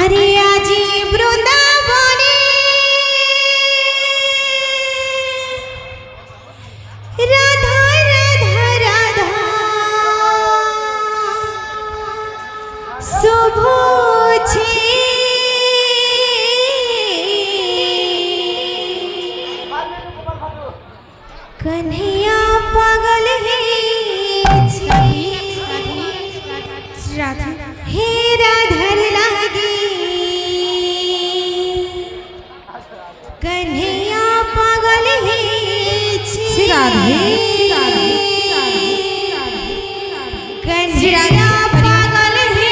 अरे आजी वृंदावने राधा राधा राधा शुभुछे कन्हैया पागल है राधा हे राधर लागी कन्हैया पागल है कन्हैया पागल है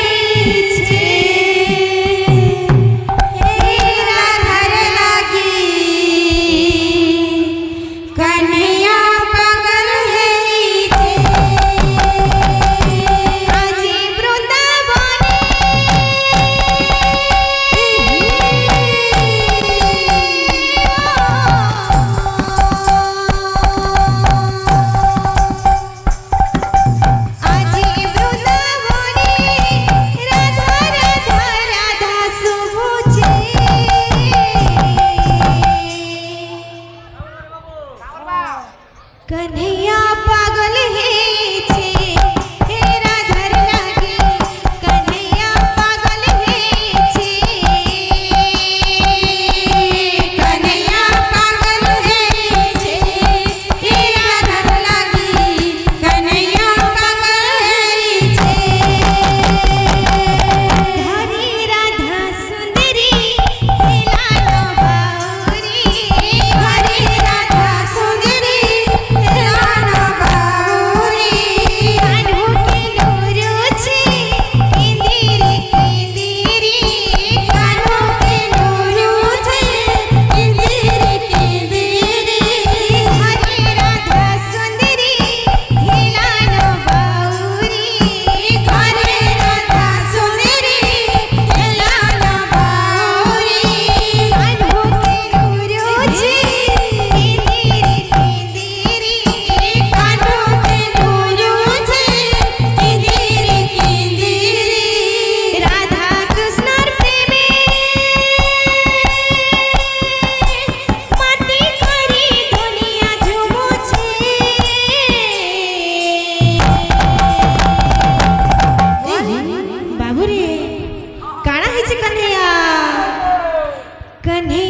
हे राधर लागी कन्हैया पागल है आजी वृंदावने आजी वृंदावने राधा राधा राधा शुभुछे कन्हैया पागल है हे राधर लागी कन्हैया पागल है कन्हैया पागल है हे राधर लागी कन्हैया पागल है हरी राधा सुंदरी लालो बाउरी हरी राधा सुंदरी लालो बाउरी कान्हू के नूरुची इंदिरी इंदिरी कान्हू के नूरुची इंदिरी इंदिरी हरी राधा सुंदरी लालो बाउरी हरी राधा सुंदरी लालो बाउरी कान्हू के नूरुची इंदिरी इंदिरी कान्हू के नूरुची इंदिरी इंदिरी राधा कृष्णर प्रेमे माटी करी दुनिया झुमुछे बाबू रे काना है कन्हैया कन्हैया